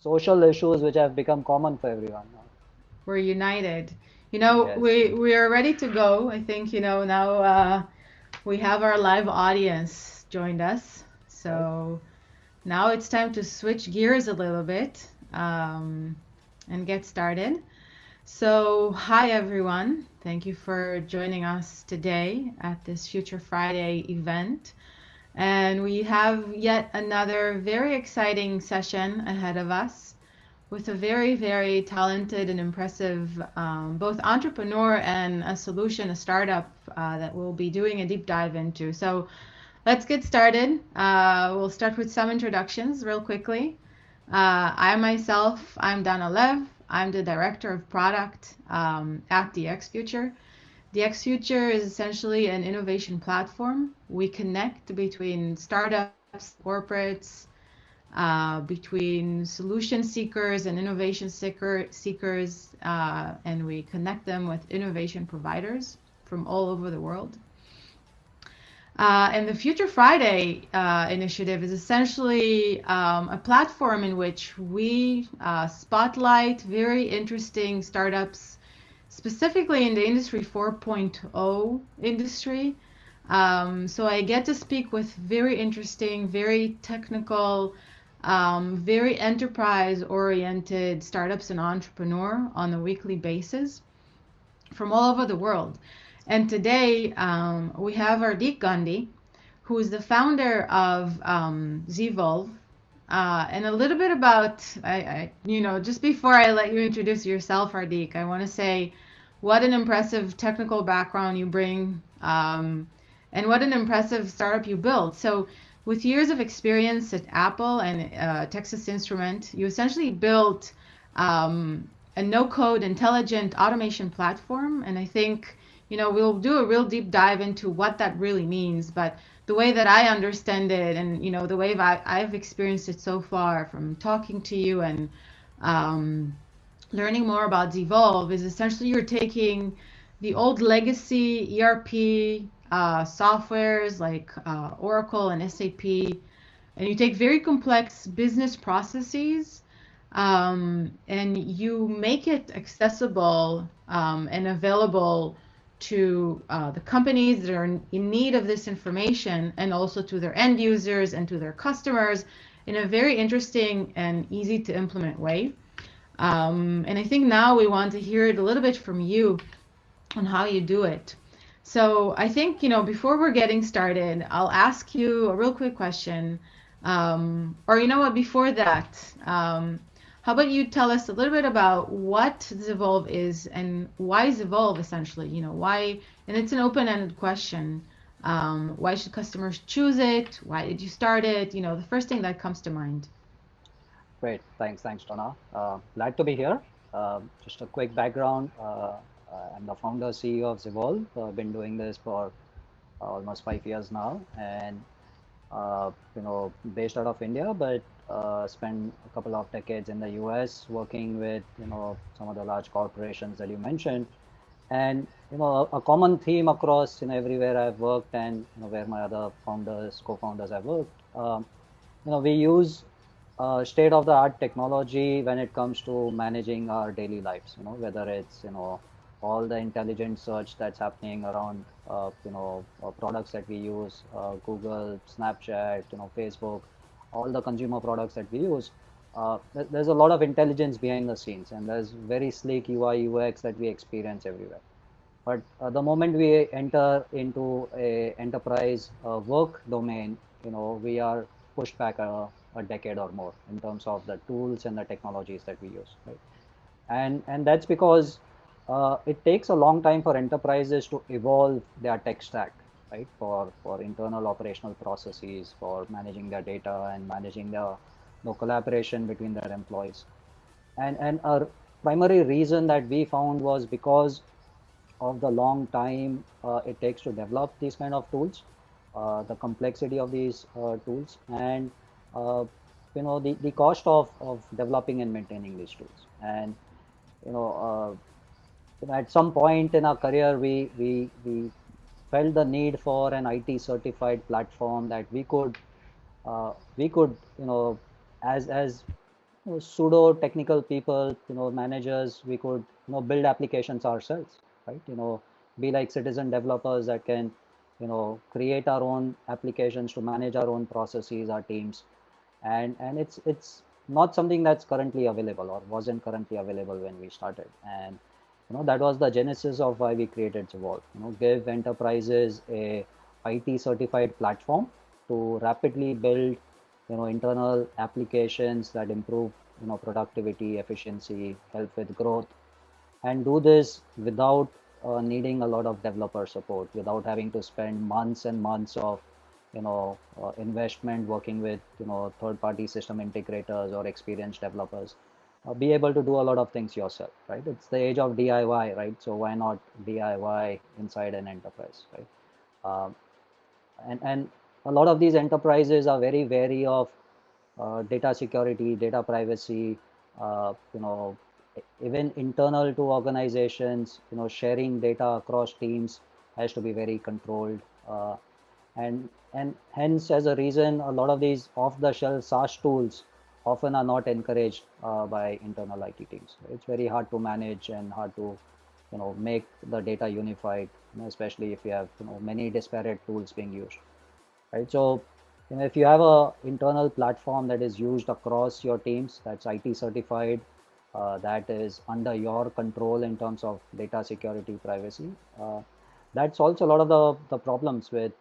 social issues which have become common for everyone now. We're united. You know, Yes, we are ready to go. I think, now we have our live audience joined us. right. So now it's time to switch gears a little bit and get started. So, hi everyone. Thank you for joining us today at this Future Friday event. And we have yet another very exciting session ahead of us with a very, very talented and impressive both entrepreneur and a startup that we'll be doing a deep dive into. So let's get started. We'll start with some introductions real quickly. I'm Dana Lev. I'm the director of product at DX Future. DX Future is essentially an innovation platform. We connect between startups, corporates, between solution seekers and seekers, and we connect them with innovation providers from all over the world. And the Future Friday initiative is essentially a platform in which we spotlight very interesting startups, specifically in the Industry 4.0 industry. So I get to speak with very interesting, very technical, very enterprise-oriented startups and entrepreneur on a weekly basis from all over the world. And today we have Hardeep Gandhi, who is the founder of Zvolve. And a little bit about, just before I let you introduce yourself, Hardeep, I want to say what an impressive technical background you bring, and what an impressive startup you built. So, with years of experience at Apple and Texas Instrument, you essentially built a no-code intelligent automation platform. And I think, we'll do a real deep dive into what that really means. But the way that I understand it, and the way I've experienced it so far from talking to you and um, learning more about Devolve, is essentially you're taking the old legacy ERP softwares like Oracle and SAP, and you take very complex business processes, and you make it accessible and available to the companies that are in need of this information, and also to their end users and to their customers in a very interesting and easy to implement way. And I think now we want to hear it a little bit from you on how you do it. So I think, before we're getting started, I'll ask you a real quick question. Or you know what, before that, how about you tell us a little bit about what Zvolve is and why Zvolve essentially, why, and it's an open-ended question. Why should customers choose it? Why did you start it? The first thing that comes to mind. Great. Thanks, Donna. Glad to be here. Just a quick background. I'm the founder CEO of Zvolve. I've been doing this for almost 5 years now, and based out of India, but spent a couple of decades in the US working with some of the large corporations that you mentioned. And a common theme across everywhere I've worked, and where my other founders, co-founders have worked. We use state-of-the-art technology when it comes to managing our daily lives. Whether it's all the intelligent search that's happening around products that we use, Google, Snapchat, Facebook, all the consumer products that we use. There's a lot of intelligence behind the scenes, and there's very sleek UI UX that we experience everywhere. But the moment we enter into a enterprise work domain, we are pushed back a decade or more in terms of the tools and the technologies that we use, right? And that's because it takes a long time for enterprises to evolve their tech stack, right? For internal operational processes, for managing their data and managing the collaboration between their employees. And our primary reason that we found was because of the long time it takes to develop these kind of tools, the complexity of these tools, and uh, the cost of developing and maintaining these tools. And you know, at some point in our career, we felt the need for an IT certified platform that we could as pseudo technical people, managers, we could, build applications ourselves, right? Be like citizen developers that can, create our own applications to manage our own processes, our teams. And it's not something that's currently available or wasn't currently available when we started. And that was the genesis of why we created Evolve. Give enterprises a IT certified platform to rapidly build internal applications that improve productivity, efficiency, help with growth, and do this without needing a lot of developer support, without having to spend months and months of investment working with third-party system integrators or experienced developers. Be able to do a lot of things yourself, right? It's the age of DIY, right? So why not DIY inside an enterprise, right? Um, and a lot of these enterprises are very wary of data security, data privacy, even internal to organizations, sharing data across teams has to be very controlled. And hence, as a reason, a lot of these off-the-shelf SaaS tools often are not encouraged by internal IT teams. It's very hard to manage and hard to, make the data unified, especially if you have, many disparate tools being used, right? So, if you have a internal platform that is used across your teams, that's IT certified, that is under your control in terms of data security, privacy, that solves a lot of the problems with,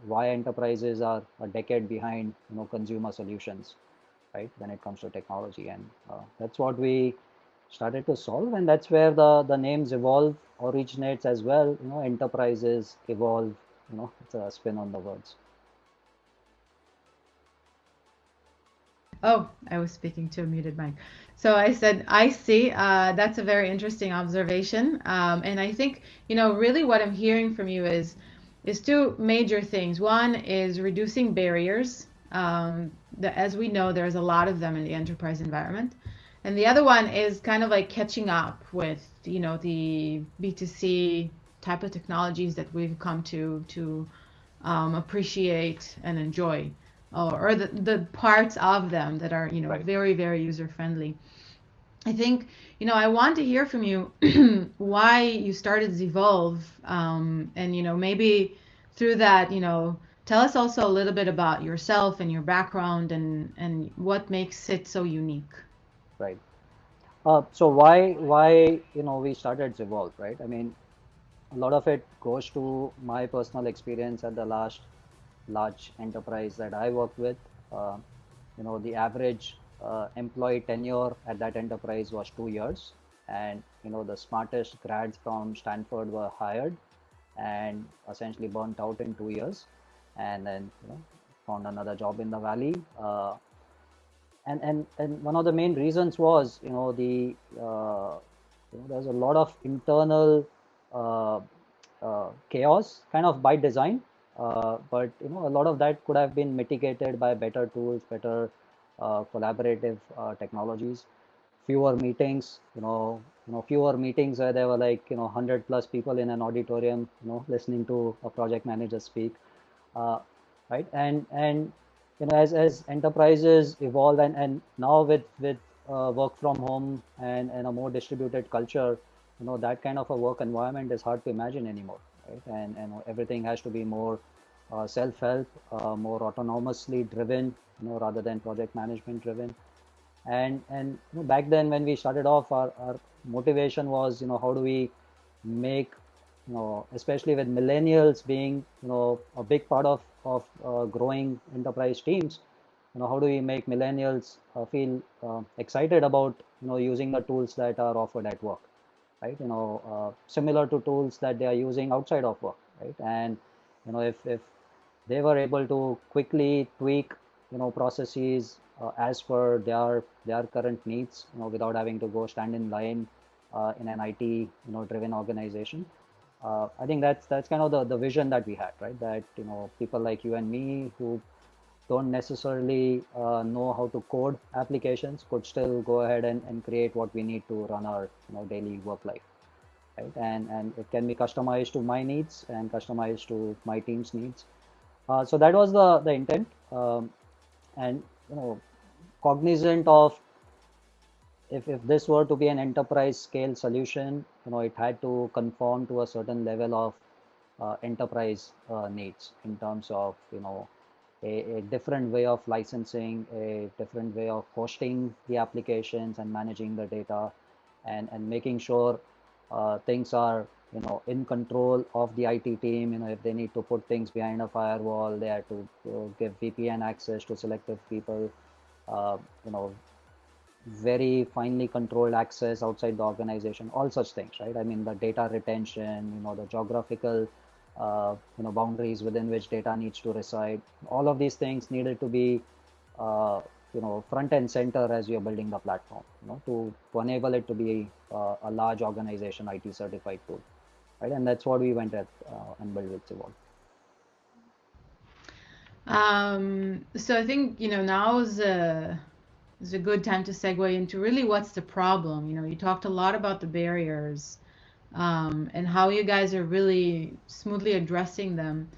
why enterprises are a decade behind, consumer solutions, right, when it comes to technology. And that's what we started to solve, and that's where the names Evolve originates as well. Enterprises evolve, it's a spin on the words. Oh, I was speaking to a muted mic. So I said, I see. That's a very interesting observation. And I think, really what I'm hearing from you is two major things. One is reducing barriers. As we know, there's a lot of them in the enterprise environment. And the other one is kind of like catching up with, the B2C type of technologies that we've come to appreciate and enjoy, or the parts of them that are Right. very, very user friendly. I think I want to hear from you why you started Zevolve, and maybe through that, tell us also a little bit about yourself and your background and what makes it so unique. Right. So why we started Evolve, right? I mean, a lot of it goes to my personal experience at the last large enterprise that I worked with. Uh, the average employee tenure at that enterprise was 2 years, and the smartest grads from Stanford were hired and essentially burnt out in 2 years, and then found another job in the valley. And one of the main reasons was there's a lot of internal uh, chaos kind of by design, but a lot of that could have been mitigated by better tools, better collaborative technologies, fewer meetings, fewer meetings where there were like 100 plus people in an auditorium, listening to a project manager speak, uh, right? And as enterprises evolve, and now with work from home and a more distributed culture, that kind of a work environment is hard to imagine anymore, right? And everything has to be more self-help, more autonomously driven, rather than project management driven. And back then when we started off, our motivation was, how do we make, especially with millennials being, a big part of growing enterprise teams, how do we make millennials feel excited about, using the tools that are offered at work, right? Similar to tools that they are using outside of work, right? And if they were able to quickly tweak, processes as per their current needs, without having to go stand in line in an IT, driven organization. I think that's kind of the vision that we had, right? That people like you and me who don't necessarily know how to code applications could still go ahead and create what we need to run our daily work life, right? And it can be customized to my needs and customized to my team's needs. So that was the intent, and cognizant of if this were to be an enterprise scale solution, it had to conform to a certain level of enterprise needs in terms of, a different way of licensing, a different way of hosting the applications and managing the data, and making sure things are, in control of the IT team. If they need to put things behind a firewall, they have to give VPN access to selective people. Uh, you know, very finely controlled access outside the organization, all such things, right? I mean, the data retention, the geographical, boundaries within which data needs to reside. All of these things needed to be, front and center as you're building the platform, to enable it to be a large organization IT certified tool, right? And that's what we went at and built with Civol. So I think, now is a good time to segue into really what's the problem. You talked a lot about the barriers, and how you guys are really smoothly addressing them.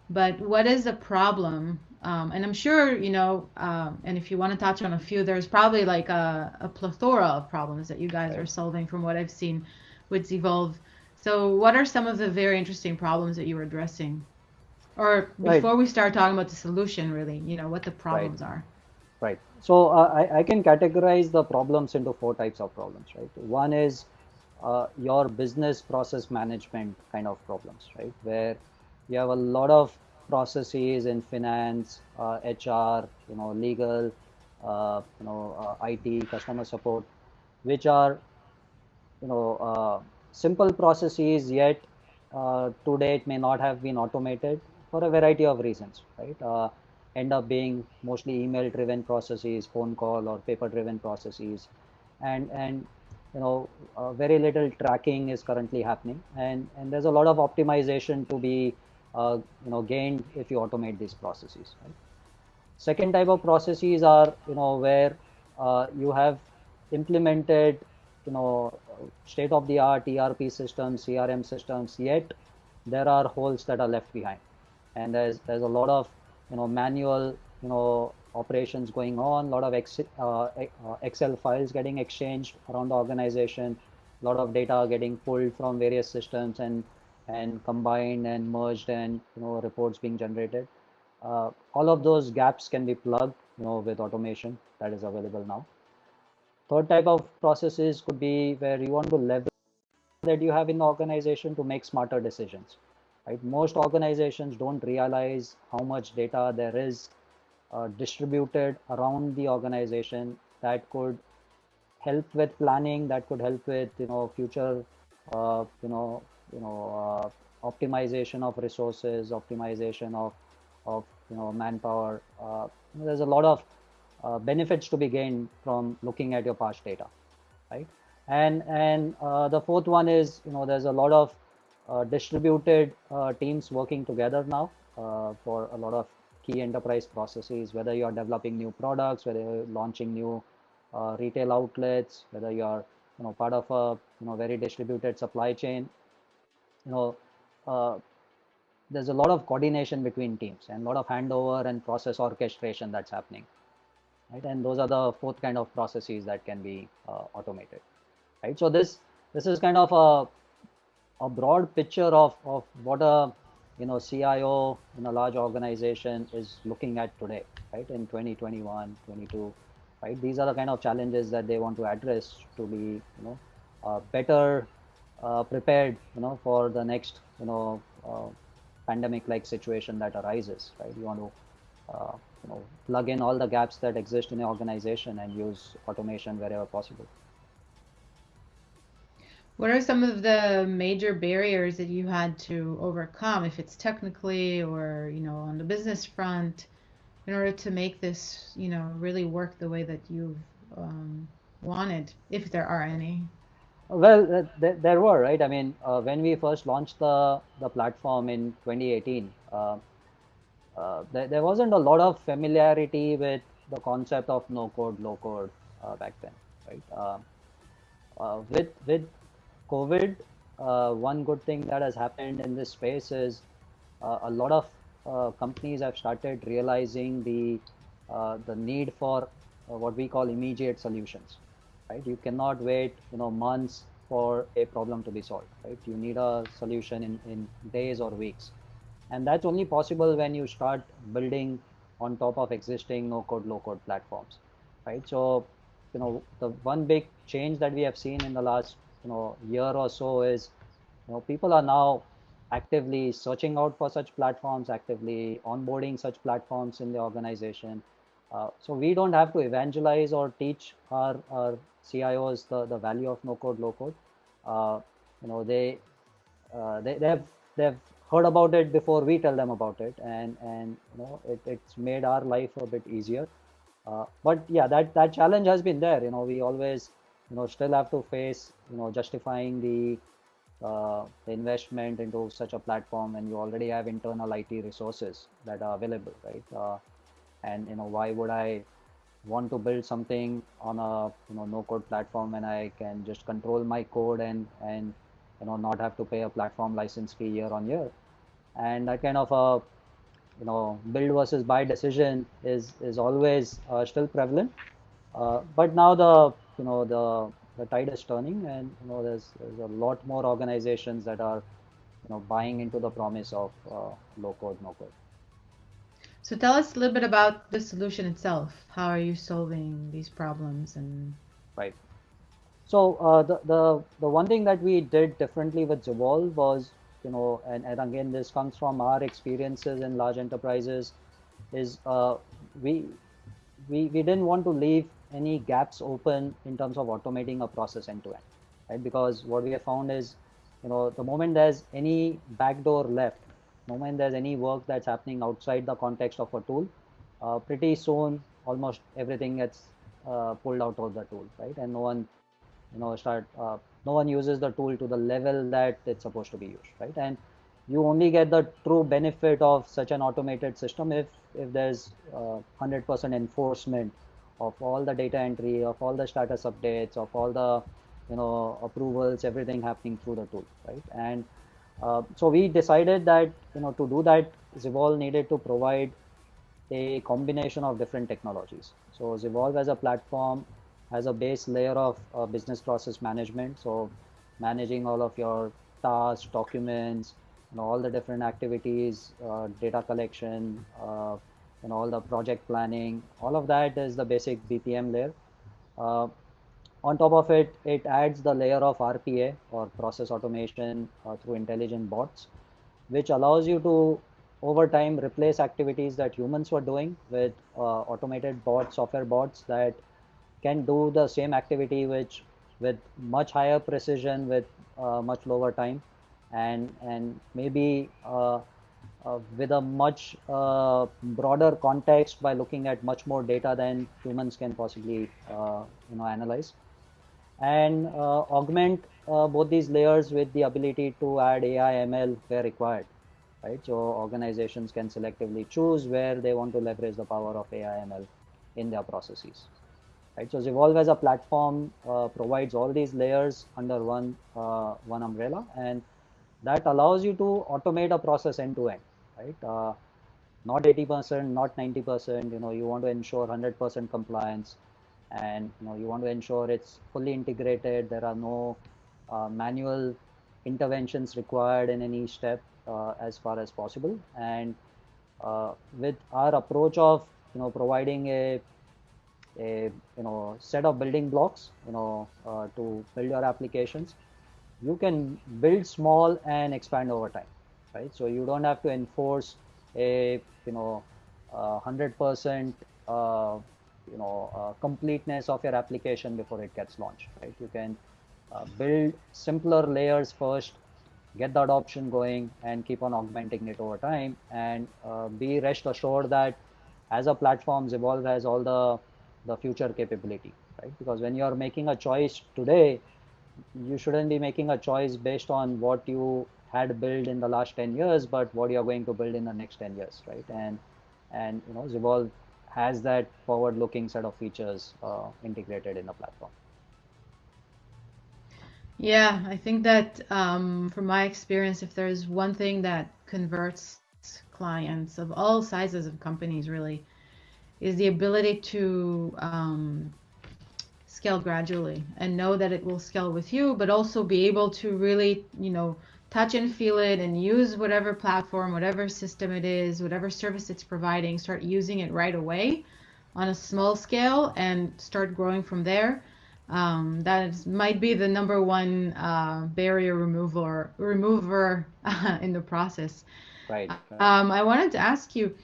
But what is the problem? And I'm sure, and if you want to touch on a few, there's probably like a plethora of problems that you guys are solving from what I've seen with Evolve. So what are some of the very interesting problems that you were addressing? Or Right, before we start talking about the solution, really, what the right, problems are. right. So I can categorize the problems into four types of problems, right? One is your business process management kind of problems, right? Where you have a lot of processes in finance, HR, legal, IT, customer support, which are, simple processes, yet to date may not have been automated for a variety of reasons, right? End up being mostly email driven processes, phone call or paper driven processes, and very little tracking is currently happening, and there's a lot of optimization to be gained if you automate these processes, right? Second type of processes are, where you have implemented, state of the art ERP systems, CRM systems, yet there are holes that are left behind, and there's a lot of, manual, operations going on, a lot of Excel files getting exchanged around the organization, a lot of data getting pulled from various systems and combined and merged, and reports being generated. All of those gaps can be plugged, with automation that is available now. Third type of processes could be where you want to leverage that you have in the organization to make smarter decisions, right? Most organizations don't realize how much data there is distributed around the organization that could help with planning, that could help with, future, uh, you know, optimization of resources, optimization of manpower. There's a lot of benefits to be gained from looking at your past data, right? And the fourth one is, there's a lot of distributed teams working together now for a lot of key enterprise processes, whether you're developing new products, whether you're launching new retail outlets, whether you're part of a very distributed supply chain. you know uh, there's a lot of coordination between teams and a lot of handover and process orchestration that's happening, right? And those are the fourth kind of processes that can be automated, right? So this is kind of a broad picture of what a CIO in a large organization is looking at today, right? In 2021, 22, right? These are the kind of challenges that they want to address to be better prepared, for the next pandemic like situation that arises, right? You want to plug in all the gaps that exist in the organization and use automation wherever possible. What are some of the major barriers that you had to overcome, if it's technically or, on the business front, in order to make this, really work the way that you've wanted, if there are any? Well, there were, right? I mean, when we first launched the platform in 2018, there wasn't a lot of familiarity with the concept of no code, low code back then, right? With COVID, one good thing that has happened in this space is a lot of companies have started realizing the need for what we call immediate solutions, right? You cannot wait, months for a problem to be solved, right? You need a solution in days or weeks. And that's only possible when you start building on top of existing no code, low code platforms, right? So, the one big change that we have seen in the last, year or so is, people are now actively searching out for such platforms, actively onboarding such platforms in the organization. So we don't have to evangelize or teach our CIOs the value of no code, low code. Uh, you know, they've heard about it before we tell them about it, and it's made our life a bit easier. But yeah, that challenge has been there. We always still have to face justifying the investment into such a platform, and you already have internal IT resources that are available, right? And why would I want to build something on a no code platform when I can just control my code and not have to pay a platform license fee year on year? And that kind of a build versus buy decision is always still prevalent. But now the tide is turning, and there's a lot more organizations that are buying into the promise of low code, no code. So tell us a little bit about the solution itself. How are you solving these problems? And Right. So the one thing that we did differently with Zevolve was, and again, this comes from our experiences in large enterprises, is we we didn't want to leave any gaps open in terms of automating a process end to end, right? Because what we have found is, the moment there's any backdoor left, the moment there's any work that's happening outside the context of a tool, pretty soon almost everything gets pulled out of the tool, right? And no one uses the tool to the level that it's supposed to be used, right? And you only get the true benefit of such an automated system if there's 100% enforcement of all the data entry, of all the status updates, of all the approvals, everything happening through the tool, right? And so we decided that to do that, Zevolve needed to provide a combination of different technologies. So Zevolve as a platform has a base layer of business process management. So managing all of your tasks, documents, all the different activities, data collection, all the project planning, all of that is the basic BPM layer. Uh, on top of it, it adds the layer of RPA, or process automation, through intelligent bots, which allows you to over time replace activities that humans were doing with automated bots, software bots that can do the same activity which with much higher precision, with much lower time, and maybe with a much broader context, by looking at much more data than humans can possibly analyze, and augment both these layers with the ability to add AI ML where required, right? So organizations can selectively choose where they want to leverage the power of AI ML in their processes, right? So Zevolve as a platform provides all these layers under one umbrella, and that allows you to automate a process end to end, right? Not 80%, not 90%. You want to ensure 100% compliance, and you want to ensure it's fully integrated. There are no manual interventions required in any step, as far as possible. And with our approach of providing a set of building blocks to build your applications, you can build small and expand over time, right? So you don't have to enforce a 100% completeness of your application before it gets launched, right? You can build simpler layers first, get the adoption going, and keep on augmenting it over time, and be rest assured that as a platform, Zevolve has all the future capability, right? Because when you're making a choice today, you shouldn't be making a choice based on what you had built in the last 10 years, but what you're going to build in the next 10 years, right? And Zevolve has that forward-looking set of features integrated in the platform. yeah, I think that from my experience, if there's one thing that converts clients of all sizes of companies really, is the ability to scale gradually and know that it will scale with you, but also be able to really, touch and feel it and use whatever platform, whatever system it is, whatever service it's providing, start using it right away on a small scale and start growing from there. Might be the number one barrier remover in the process. Right. I wanted to ask you,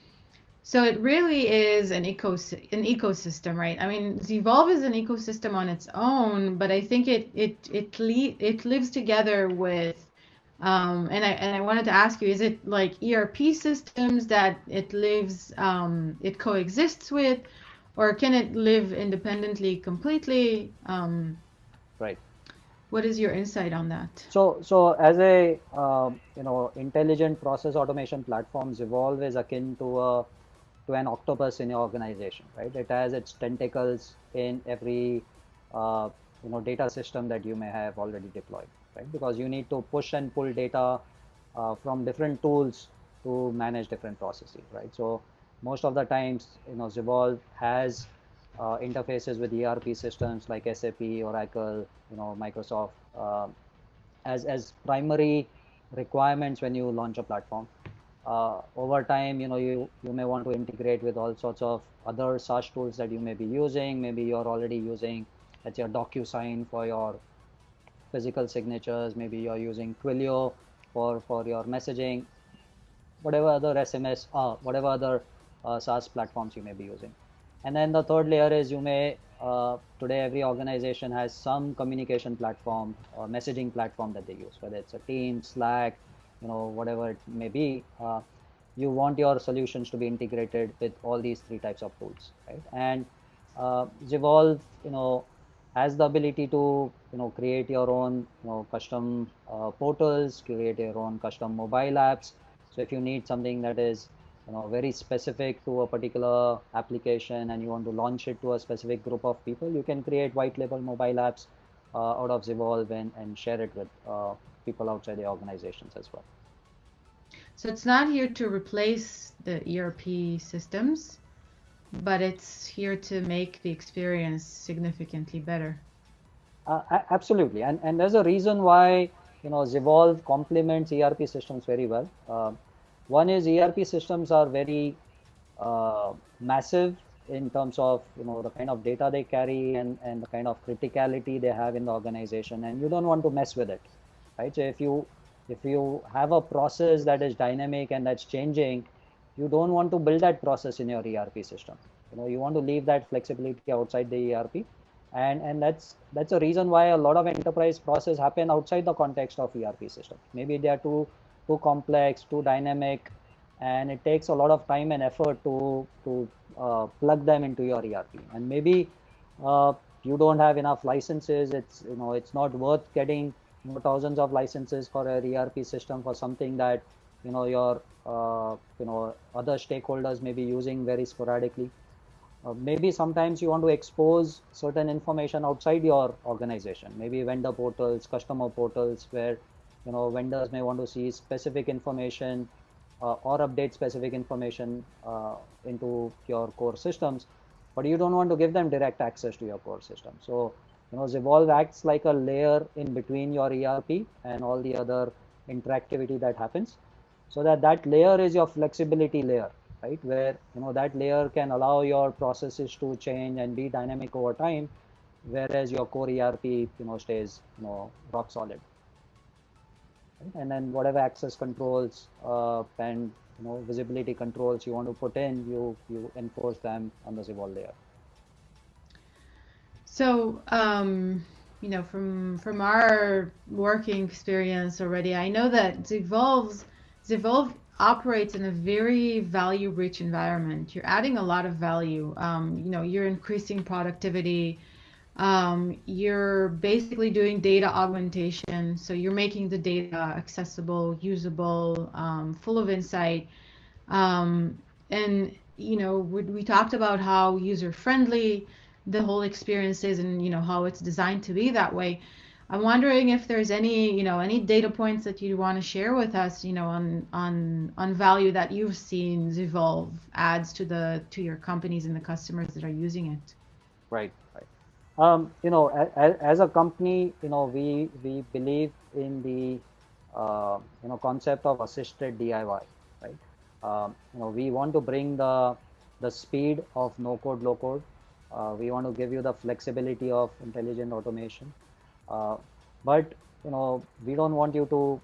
so it really is an ecosystem, right? I mean, Zevolve is an ecosystem on its own, but I think it lives together with, and I wanted to ask you, is it like ERP systems that it coexists with, or can it live independently completely? Right. What is your insight on that? So as a intelligent process automation platform, Zevolve is akin to an octopus in your organization, right? It has its tentacles in every data system that you may have already deployed, right? Because you need to push and pull data from different tools to manage different processes, right? So most of the times, Zevolve has interfaces with ERP systems like SAP, Oracle, Microsoft as primary requirements when you launch a platform. Over time, you may want to integrate with all sorts of other SaaS tools that you may be using. Maybe you're already using, let's say, DocuSign for your physical signatures. Maybe you're using Twilio for your messaging, whatever other SMS, whatever other SaaS platforms you may be using. And then the third layer is today every organization has some communication platform or messaging platform that they use, whether it's a Teams, Slack, whatever it may be. You want your solutions to be integrated with all these three types of tools, right? And Zevolve, has the ability to, create your own, custom portals, create your own custom mobile apps. So if you need something that is, very specific to a particular application and you want to launch it to a specific group of people, you can create white label mobile apps out of Zevolve and share it with people outside the organizations as well. So it's not here to replace the ERP systems, but it's here to make the experience significantly better. Absolutely, and there's a reason why Zevolve complements ERP systems very well. One is ERP systems are very massive in terms of the kind of data they carry and the kind of criticality they have in the organization, and you don't want to mess with it, right? So if you have a process that is dynamic and that's changing, you don't want to build that process in your ERP system. You want to leave that flexibility outside the ERP, and that's a reason why a lot of enterprise processes happen outside the context of ERP system. Maybe they are too complex, too dynamic, and it takes a lot of time and effort to plug them into your ERP. And maybe you don't have enough licenses. It's not worth getting thousands of licenses for a ERP system for something that your other stakeholders may be using very sporadically. Maybe sometimes you want to expose certain information outside your organization, maybe vendor portals, customer portals, where vendors may want to see specific information or update specific information into your core systems, but you don't want to give them direct access to your core system. So Zevolve acts like a layer in between your ERP and all the other interactivity that happens, so that layer is your flexibility layer, right? Where that layer can allow your processes to change and be dynamic over time, whereas your core ERP stays rock solid. Right? And then whatever access controls and visibility controls you want to put in, you enforce them on the Zevolve layer. So, from our working experience already, I know that Zevolve operates in a very value-rich environment. You're adding a lot of value. You're increasing productivity. You're basically doing data augmentation. So you're making the data accessible, usable, full of insight. And we talked about how user-friendly the whole experience is, and how it's designed to be that way. I'm wondering if there's any data points that you want to share with us, on value that you've seen Zevolve adds to your companies and the customers that are using it. Right. As a company, we believe in the concept of assisted DIY, right? We want to bring the speed of no code, low code. We want to give you the flexibility of intelligent automation. Uh, but we don't want you to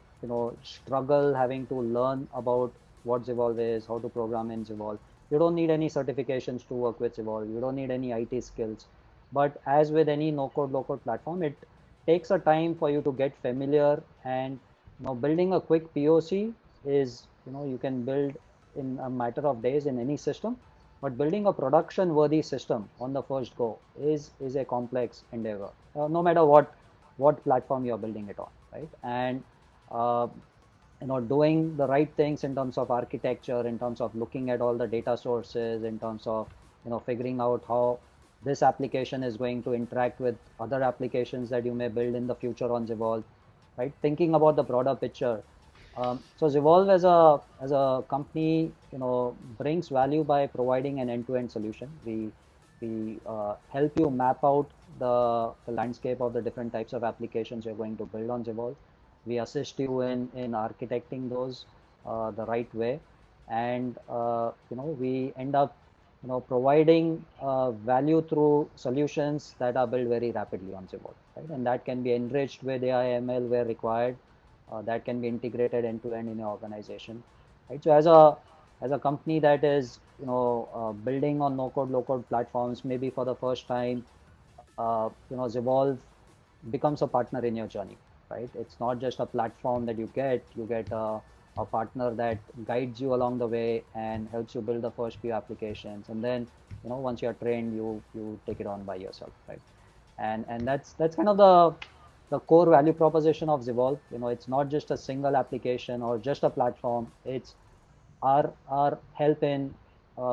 struggle having to learn about what Evolve is, how to program in Evolve. You don't need any certifications to work with Evolve. You don't need any IT skills. But as with any no code, low code platform, it takes a time for you to get familiar. And building a quick POC is you can build in a matter of days in any system. But building a production worthy system on the first go is a complex endeavor, no matter what platform you're building it on, right? And uh, doing the right things in terms of architecture, in terms of looking at all the data sources, in terms of figuring out how this application is going to interact with other applications that you may build in the future on Evolve, right? Thinking about the broader picture. So Evolve as a company, brings value by providing an end-to-end solution. We help you map out the landscape of the different types of applications you're going to build on Evolve. We assist you in architecting those the right way, and we end up providing value through solutions that are built very rapidly on Evolve, right? And that can be enriched with AI ML where required. That can be integrated end to end in your organization, right? So as a company that is building on no code low code platforms, maybe for the first time, Evolve becomes a partner in your journey, right? It's not just a platform that you get a partner that guides you along the way and helps you build the first few applications, and then once you're trained, you take it on by yourself, right? And that's kind of the core value proposition of Evolve. It's not just a single application or just a platform. It's our help in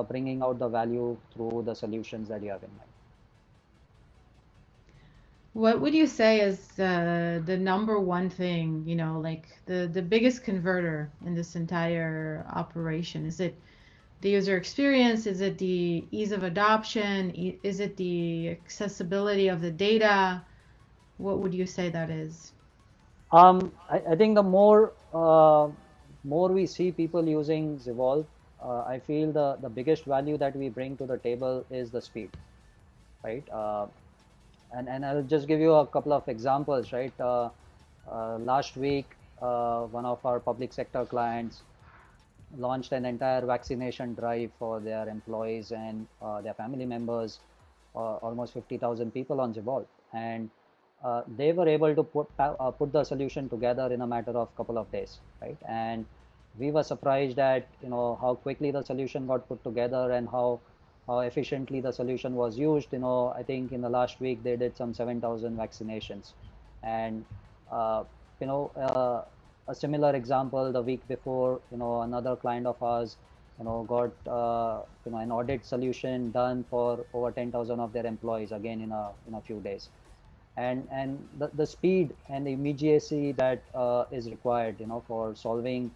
bringing out the value through the solutions that you have in mind. What would you say is the number one thing, like the biggest converter in this entire operation? Is it the user experience? Is it the ease of adoption? Is it the accessibility of the data? What would you say that is? I think the more we see people using Evolve, I feel the biggest value that we bring to the table is the speed, right? And I'll just give you a couple of examples, right? Last week, one of our public sector clients launched an entire vaccination drive for their employees and their family members, almost 50,000 people on Evolve. And they were able to put the solution together in a matter of couple of days, right? And we were surprised at how quickly the solution got put together and how efficiently the solution was used. I think in the last week they did some 7,000 vaccinations, and uh, you know uh, a similar example the week before, another client of ours got an audit solution done for over 10,000 of their employees, again in a few days. And the speed and the immediacy that is required for solving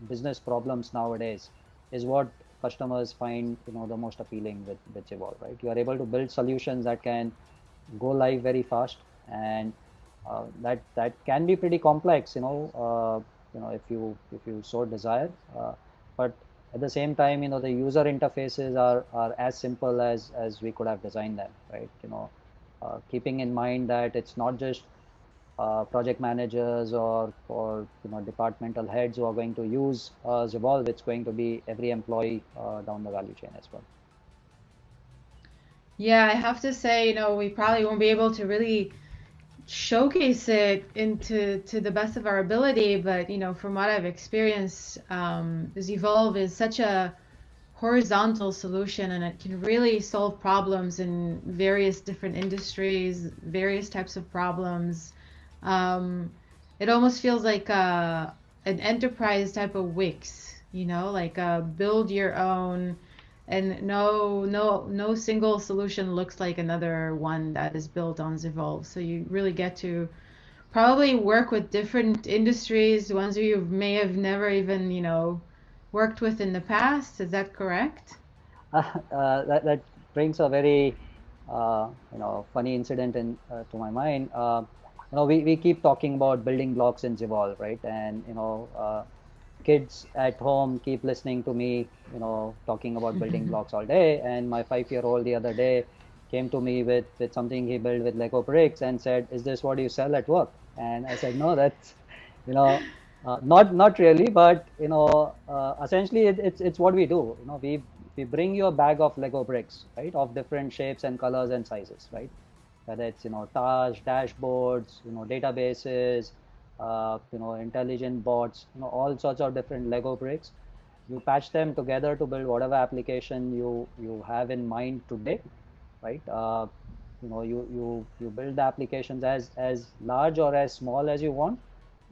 business problems nowadays is what customers find the most appealing with Evolve, right? You are able to build solutions that can go live very fast, and that can be pretty complex, if you so desire, but at the same time, the user interfaces are as simple as we could have designed them, right? Keeping in mind that it's not just project managers or departmental heads who are going to use Evolve. It's going to be every employee down the value chain as well. Yeah, I have to say, we probably won't be able to really showcase it into to the best of our ability, but from what I've experienced, Evolve is such a horizontal solution, and it can really solve problems in various different industries, various types of problems. Um, it almost feels like an enterprise type of Wix, like build your own, and no single solution looks like another one that is built on Evolve. So you really get to probably work with different industries, ones you may have never even, worked with in the past. Is that correct? That brings a very funny incident to my mind. We keep talking about building blocks in Evolve, right? And kids at home keep listening to me, talking about building blocks all day. And my 5-year-old the other day came to me with something he built with Lego bricks and said, "Is this what you sell at work?" And I said, "No, that's, you know, not really, but essentially it's what we do. We bring you a bag of Lego bricks, right, of different shapes and colors and sizes, right? Whether it's Taj, dashboards, databases, intelligent bots, all sorts of different Lego bricks. You patch them together to build whatever application you have in mind today, right? You build the applications as large or as small as you want.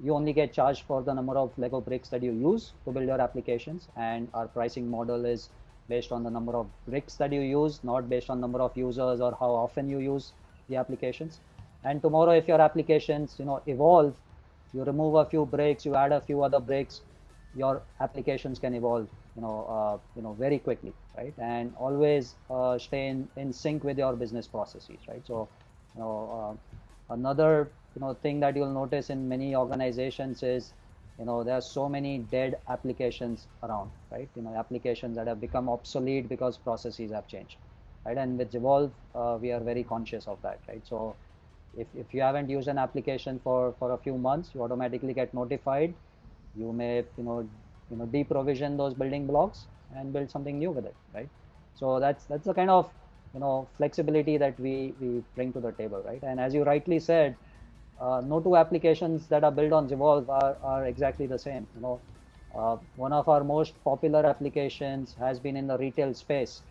You only get charged for the number of Lego bricks that you use to build your applications, and our pricing model is based on the number of bricks that you use, not based on number of users or how often you use the applications. And tomorrow, if your applications evolve, you remove a few bricks, you add a few other bricks, your applications can evolve very quickly, right? And always stay in sync with your business processes, right? So another thing that you'll notice in many organizations is there are so many dead applications around, right? Applications that have become obsolete because processes have changed, right? And with Evolve, we are very conscious of that, right? So if you haven't used an application for a few months, you automatically get notified. You may deprovision those building blocks and build something new with it, right? So that's the kind of flexibility that we bring to the table, right? And as you rightly said, no two applications that are built on Evolve are exactly the same. One of our most popular applications has been in the retail space,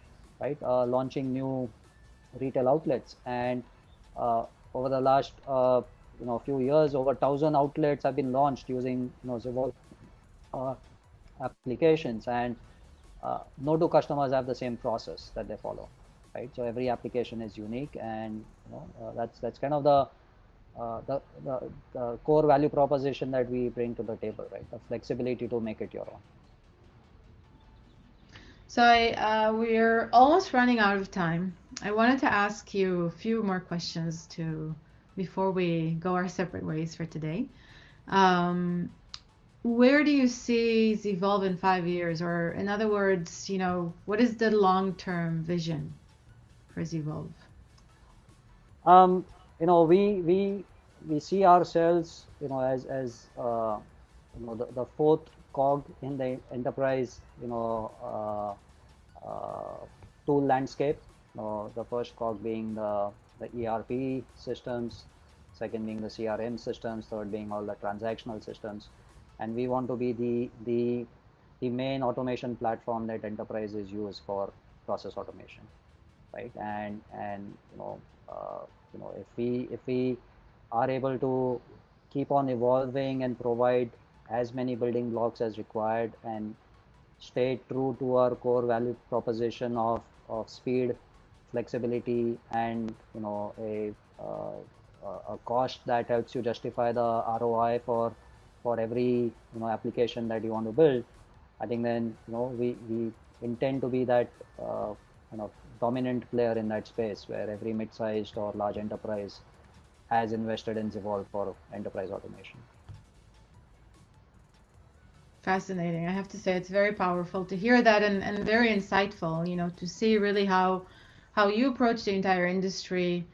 right? Launching new retail outlets, and over the last few years, over 1,000 outlets have been launched using Evolve applications, and no two customers have the same process that they follow, right? So every application is unique, and that's kind of the core value proposition that we bring to the table, right? The flexibility to make it your own. So we're almost running out of time. I wanted to ask you a few more questions before we go our separate ways for today. Where do you see Evolve in 5 years? Or in other words, what is the long-term vision for Evolve? We see ourselves, as the fourth cog in the enterprise, tool landscape. The first cog being the ERP systems, second being the CRM systems, third being all the transactional systems, and we want to be the main automation platform that enterprises use for process automation, right? And if we are able to keep on evolving and provide as many building blocks as required and stay true to our core value proposition of speed, flexibility, and a cost that helps you justify the ROI for every application that you want to build, I think then we intend to be that dominant player in that space where every mid-sized or large enterprise has invested in Evolve for enterprise automation. Fascinating. I have to say it's very powerful to hear that, and very insightful, to see really how you approach the entire industry,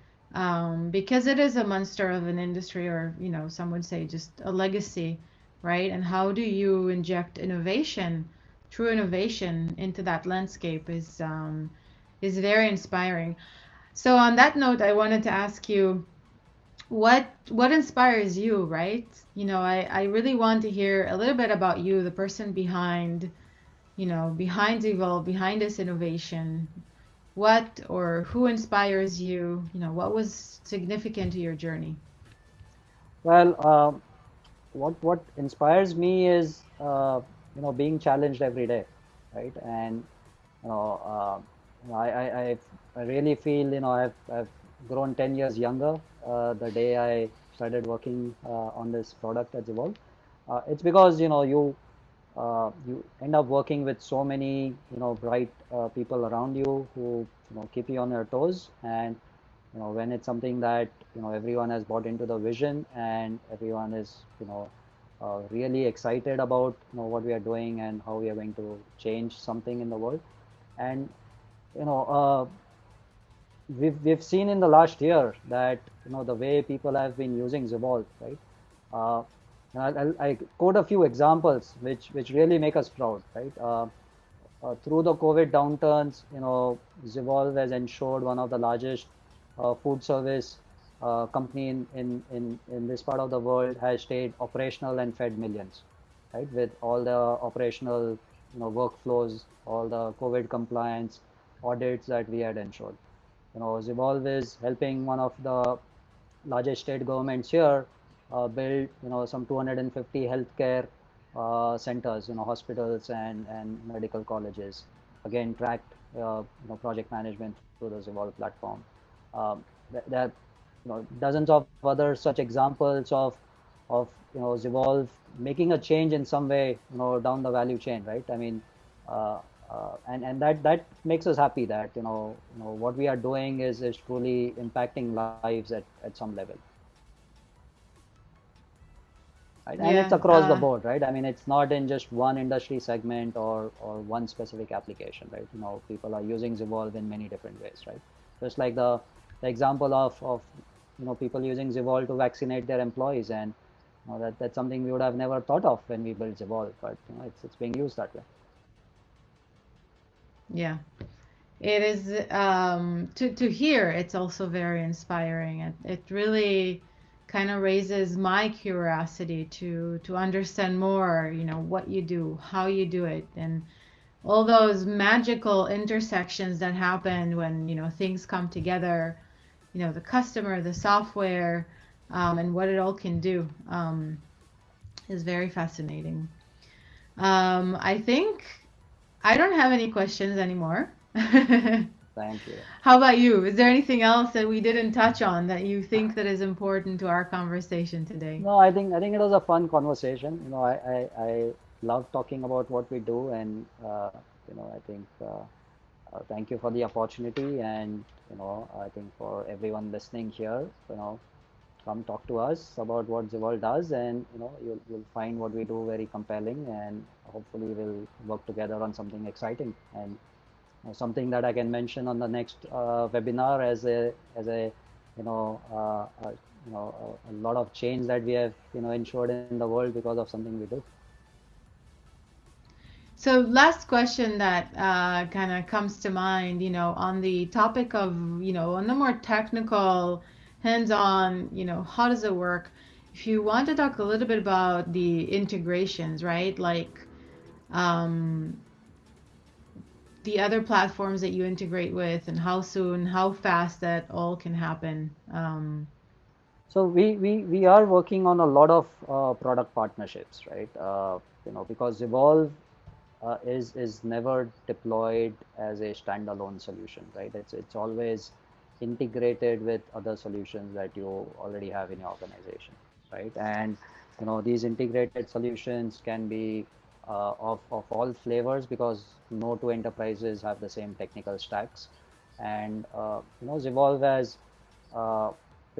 because it is a monster of an industry, or some would say just a legacy, right? And how do you inject innovation, true innovation, into that landscape is very inspiring. So on that note, I wanted to ask you, what inspires you, right? I really want to hear a little bit about you, the person behind Evolve, behind this innovation. What or who inspires you? What was significant to your journey? Well, what inspires me is being challenged every day, right? And I really feel I've grown 10 years younger the day I started working on this product at Evolve. It's because you end up working with so many bright people around you who keep you on your toes. And when it's something that everyone has bought into the vision and everyone is really excited about what we are doing and how we are going to change something in the world. And you know we've seen in the last year that the way people have been using Zivolve, right? uh, and I quote a few examples which really make us proud, right? Through the COVID downturns, Zivolve has ensured one of the largest food service company in this part of the world has stayed operational and fed millions, right? With all the operational, workflows, all the COVID compliance audits that we had ensured. Zivolve is helping one of the largest state governments here build, some 250 healthcare centers, hospitals and medical colleges. Again, tracked, project management through the Zivolve platform. There are, dozens of other such examples of Zivolve making a change in some way, down the value chain, right? I mean, uh, and that makes us happy that what we are doing is truly impacting lives at some level. Right? And it's Yeah. across the board, right? I mean, it's not in just one industry segment or one specific application, right? People are using Zivolve in many different ways, right? Just like the example of people using Zivolve to vaccinate their employees, and that's something we would have never thought of when we built Zivolve, but it's being used that way. Yeah. It is to hear. It's also very inspiring. It really kind of raises my curiosity to understand more. What you do, how you do it, and all those magical intersections that happen when things come together. The customer, the software, and what it all can do is very fascinating. I think I don't have any questions anymore. Thank you. How about you? Is there anything else that we didn't touch on that you think that is important to our conversation today? No, I think it was a fun conversation. I love talking about what we do, and I think thank you for the opportunity, and I think for everyone listening here, come talk to us about what Zivolve does, and you'll find what we do very compelling, and hopefully we'll work together on something exciting and something that I can mention on the next webinar as a a lot of change that we have ensured in the world because of something we do. So last question that kind of comes to mind, on the topic of, on the more technical, hands-on, how does it work? If you want to talk a little bit about the integrations, right? Like um, the other platforms that you integrate with and how soon, how fast that all can happen. So we are working on a lot of product partnerships, right? Because Evolve is never deployed as a standalone solution, right? It's always integrated with other solutions that you already have in your organization, right? And these integrated solutions can be of all flavors, because no two enterprises have the same technical stacks. And Zivolve has uh,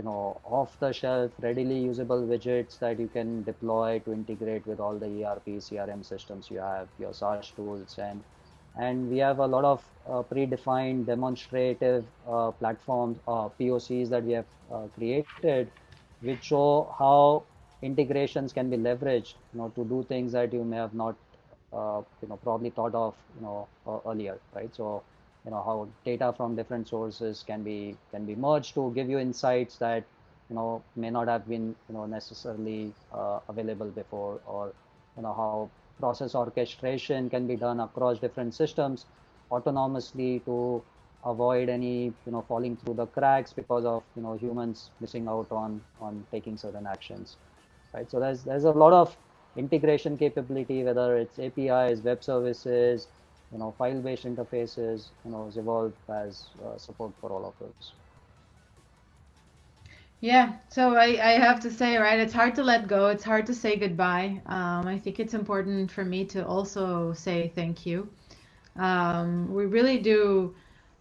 off-the-shelf, readily usable widgets that you can deploy to integrate with all the ERP, CRM systems you have, your SaaS tools, and we have a lot of predefined demonstrative platforms, POCs that we have created, which show how integrations can be leveraged, to do things that you may have not, probably thought of, earlier, right? So, how data from different sources can be merged to give you insights that may not have been necessarily available before, or how process orchestration can be done across different systems autonomously to avoid any falling through the cracks because of humans missing out on taking certain actions, right? So there's a lot of integration capability, whether it's APIs, web services, file-based interfaces. Zivolve has support for all of those. Yeah, so I have to say, right, it's hard to let go. It's hard to say goodbye. I think it's important for me to also say thank you. We really do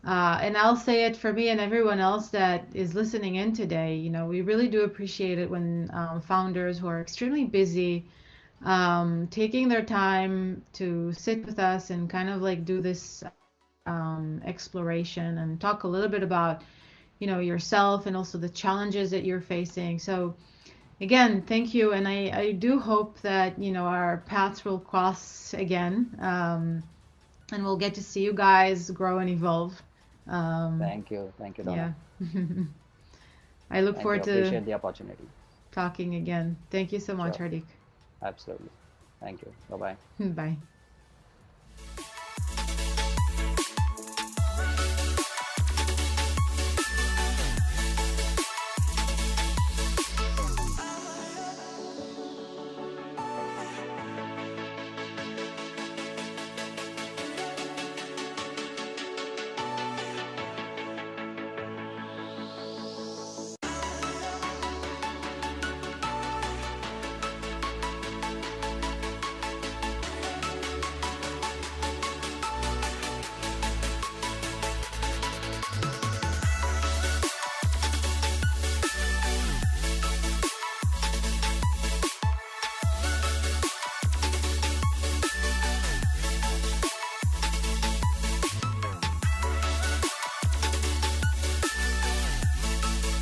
And I'll say it for me and everyone else that is listening in today. We really do appreciate it when founders who are extremely busy taking their time to sit with us and kind of like do this exploration and talk a little bit about, yourself and also the challenges that you're facing. So again, thank you. And I do hope that, our paths will cross again. And we'll get to see you guys grow and evolve. Thank you, Donna. Yeah. I look Thank you. forward to Appreciate the opportunity. talking again. Thank you so much, Sure, Hardik. absolutely. Thank you. Bye bye. Bye.